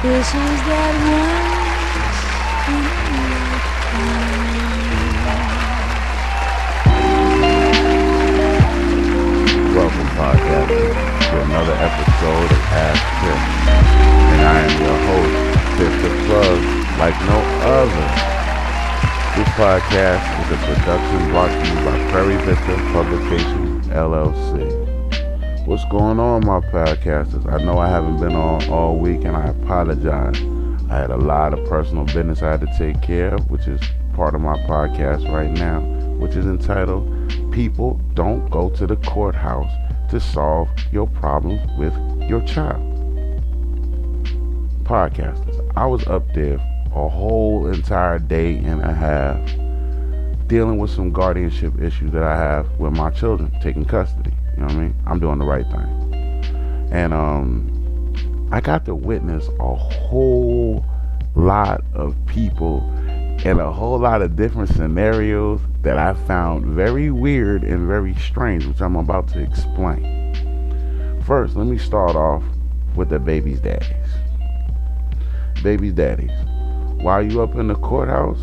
This is that once in a lifetime. Welcome, podcasters, to another episode of Ask Chris. And I am your host, Mr. Plug, like no other. This podcast is a production brought to you by Prairie Vista Publications, LLC. What's going on, my podcasters? I know I haven't been on all week, and I apologize. I had a lot of personal business I had to take care of, which is part of my podcast right now, which is entitled People Don't Go to the Courthouse to Solve Your Problems with Your Child. Podcasters, I was up there a whole entire day and a half dealing with some guardianship issues that I have with my children, taking custody. You know what I mean? I'm doing the right thing. And I got to witness a whole lot of people and a whole lot of different scenarios that I found very weird and very strange, which I'm about to explain. First, let me start off with the baby's daddies. Baby's daddies. While you up in the courthouse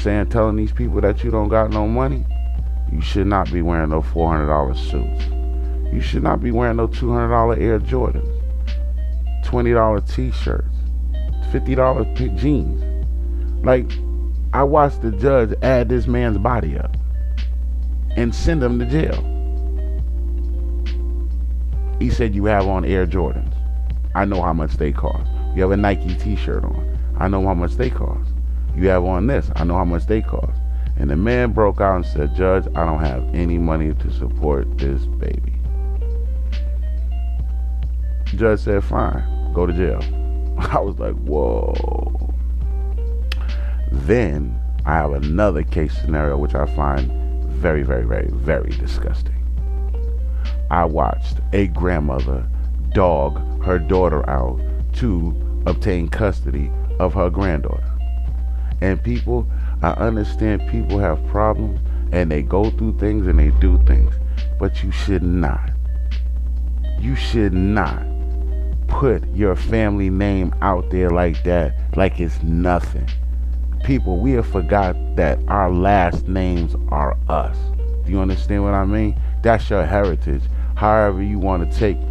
telling these people that you don't got no money, you should not be wearing no $400 suits. You should not be wearing no $200 Air Jordans, $20 t-shirts, $50 jeans. Like, I watched the judge add this man's body up and send him to jail. He said, you have on Air Jordans. I know how much they cost. You have a Nike t-shirt on. I know how much they cost. You have on this. I know how much they cost. And the man broke out and said, Judge, I don't have any money to support this baby. The judge said, fine, go to jail. I was like, whoa. Then I have another case scenario which I find very, very, very, very disgusting. I watched a grandmother dog her daughter out to obtain custody of her granddaughter. And people, I understand people have problems and they go through things and they do things, but you should not put your family name out there like that, like it's nothing. People, we have forgot that our last names are us. Do you understand what I mean? That's your heritage, however you want to take it.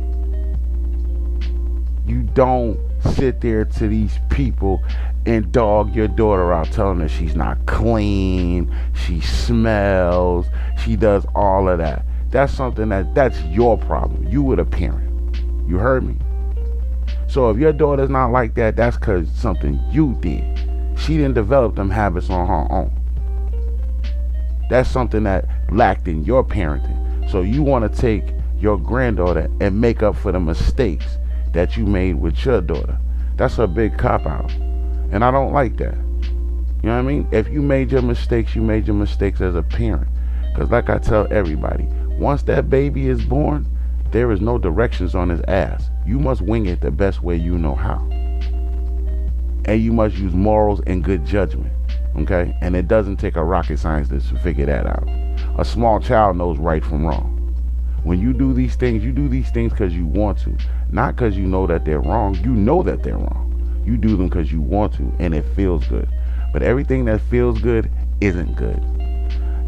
You don't sit there to these people and dog your daughter out, telling her she's not clean, she smells, she does all of that. That's something that's your problem. You were the parent. You heard me? So if your daughter's not like that, that's because something you did. She didn't develop them habits on her own. That's something that lacked in your parenting. So you want to take your granddaughter and make up for the mistakes that you made with your daughter. That's a big cop-out. And I don't like that. You know what I mean? If you made your mistakes, you made your mistakes as a parent. Because like I tell everybody, once that baby is born, there is no directions on his ass. You must wing it the best way you know how. And you must use morals and good judgment. Okay? And it doesn't take a rocket scientist to figure that out. A small child knows right from wrong. When you do these things because you want to, not because you know that they're wrong. You know that they're wrong. You do them because you want to, and it feels good. But everything that feels good isn't good.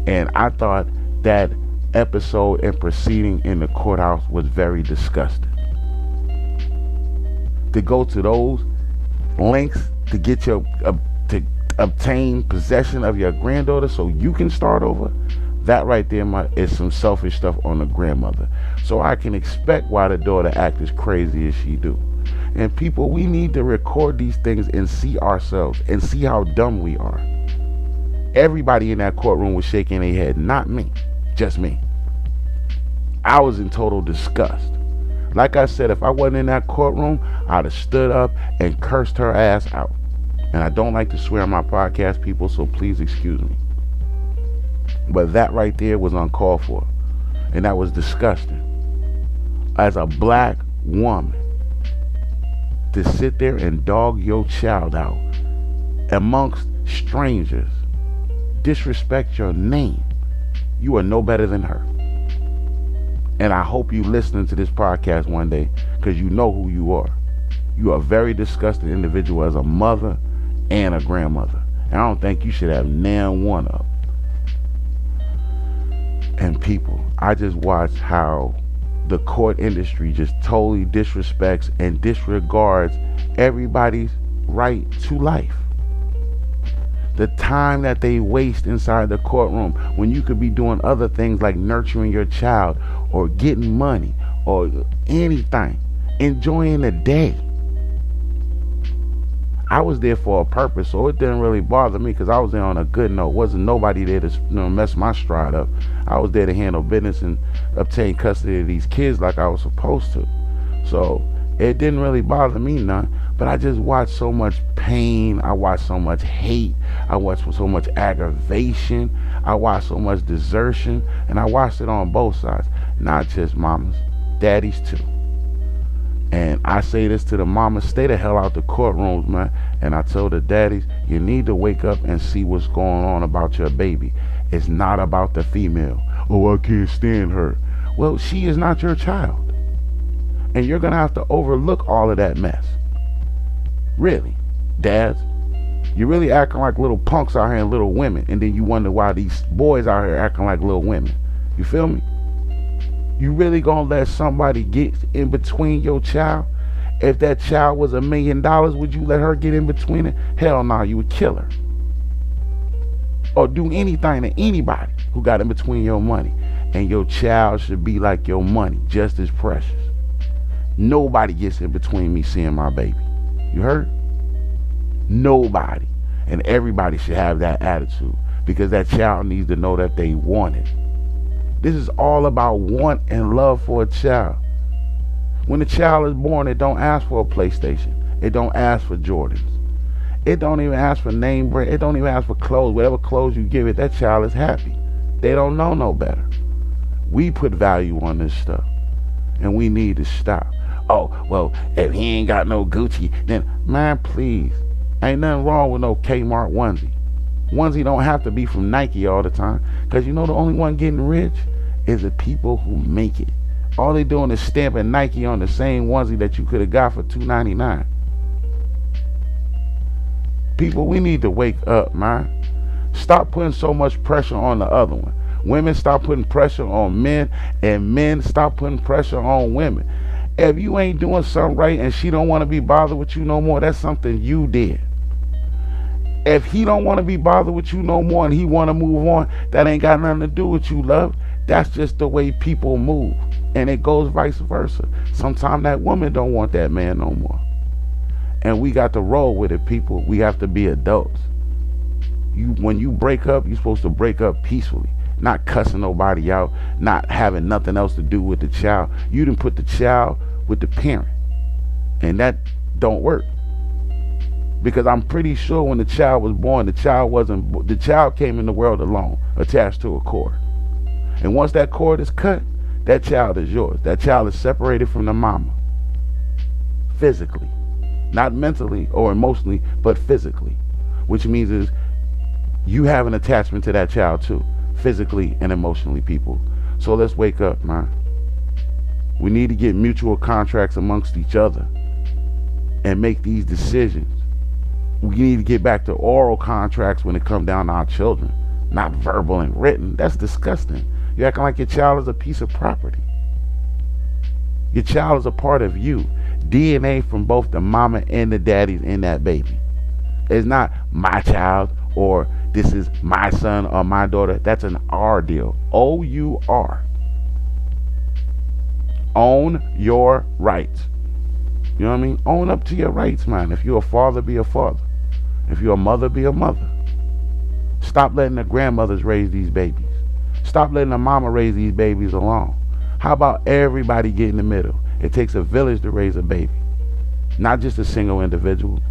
And I thought that episode and proceeding in the courthouse was very disgusting. To go to those lengths to get to obtain possession of your granddaughter so you can start over, that right there is some selfish stuff on the grandmother. So I can expect why the daughter act as crazy as she do. And people, we need to record these things and see ourselves and see how dumb we are. Everybody in that courtroom was shaking their head, not me, just me. I was in total disgust. Like I said, if I wasn't in that courtroom, I'd have stood up and cursed her ass out. And I don't like to swear on my podcast, people, so please excuse me. But that right there was uncalled for. And that was disgusting. As a black woman, to sit there and dog your child out amongst strangers, disrespect your name, you are no better than her. And I hope you listening to this podcast one day, because you know who you are. You are a very disgusting individual as a mother and a grandmother. And I don't think you should have nan one of. And people, I just watched how the court industry just totally disrespects and disregards everybody's right to life. The time that they waste inside the courtroom when you could be doing other things like nurturing your child or getting money or anything, enjoying the day. I was there for a purpose, so it didn't really bother me because I was there on a good note. Wasn't nobody there to mess my stride up. I was there to handle business and obtain custody of these kids like I was supposed to. So it didn't really bother me none. But I just watched so much pain. I watched so much hate. I watched so much aggravation. I watched so much desertion. And I watched it on both sides. Not just mamas, daddies too. And I say this to the mamas, stay the hell out the courtrooms, man. And I tell the daddies, you need to wake up and see what's going on about your baby. It's not about the female. Oh, I can't stand her. Well, she is not your child. And you're going to have to overlook all of that mess. Really, dads, you're really acting like little punks out here and little women. And then you wonder why these boys out here acting like little women. You feel me? You really gonna let somebody get in between your child? If that child was $1 million, would you let her get in between it? Hell no, you would kill her. Or do anything to anybody who got in between your money. And your child should be like your money, just as precious. Nobody gets in between me seeing my baby. You heard? Nobody. And everybody should have that attitude because that child needs to know that they want it. This is all about want and love for a child. When the child is born, it don't ask for a PlayStation. It don't ask for Jordans. It don't even ask for name brand. It don't even ask for clothes. Whatever clothes you give it, that child is happy. They don't know no better. We put value on this stuff, and we need to stop. Oh, well, if he ain't got no Gucci, then, man, please. Ain't nothing wrong with no Kmart onesie. Onesie don't have to be from Nike all the time. Because you know the only one getting rich is the people who make it. All they doing is stamping Nike on the same onesie that you could have got for $2.99. People, we need to wake up, man. Stop putting so much pressure on the other one. Women, stop putting pressure on men. And men, stop putting pressure on women. If you ain't doing something right and she don't want to be bothered with you no more, that's something you did. If he don't want to be bothered with you no more and he want to move on, that ain't got nothing to do with you, love. That's just the way people move. And it goes vice versa. Sometimes that woman don't want that man no more. And we got to roll with it, people. We have to be adults. When you break up, you're supposed to break up peacefully. Not cussing nobody out. Not having nothing else to do with the child. You done put the child with the parent. And that don't work. Because I'm pretty sure when the child was born, the child came in the world alone, attached to a cord. And once that cord is cut, that child is yours. That child is separated from the mama. Physically. Not mentally or emotionally, but physically. Which means is you have an attachment to that child too. Physically and emotionally, people. So let's wake up, man. We need to get mutual contracts amongst each other and make these decisions. We need to get back to oral contracts when it comes down to our children, not verbal and written. That's disgusting. You're acting like your child is a piece of property. Your child is a part of you. DNA from both the mama and the daddies in that baby. It's not my child or this is my son or my daughter. That's an R deal. O-U-R. Own your rights. You know what I mean? Own up to your rights, man. If you're a father, be a father. If you're a mother, be a mother. Stop letting the grandmothers raise these babies. Stop letting the mama raise these babies alone. How about everybody get in the middle? It takes a village to raise a baby, not just a single individual.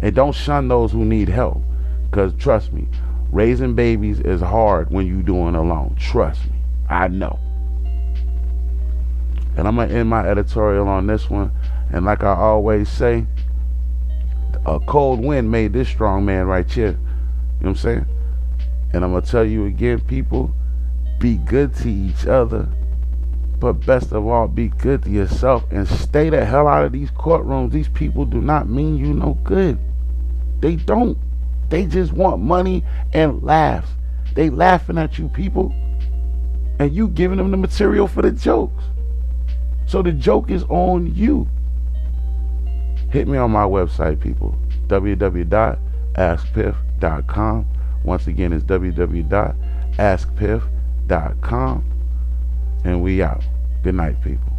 And don't shun those who need help, because trust me, raising babies is hard when you're doing it alone. Trust me, I know. And I'm going to end my editorial on this one. And like I always say, a cold wind made this strong man right here. You know what I'm saying? And I'm going to tell you again, people, be good to each other But best of all, be good to yourself and stay the hell out of these courtrooms. These people do not mean you no good. They don't. They just want money and laughs. They laughing at you, people, and you giving them the material for the jokes. So the joke is on you. Hit me on my website, people. www.askpiff.com. Once again, it's www.askpiff.com. And we out. Good night, people.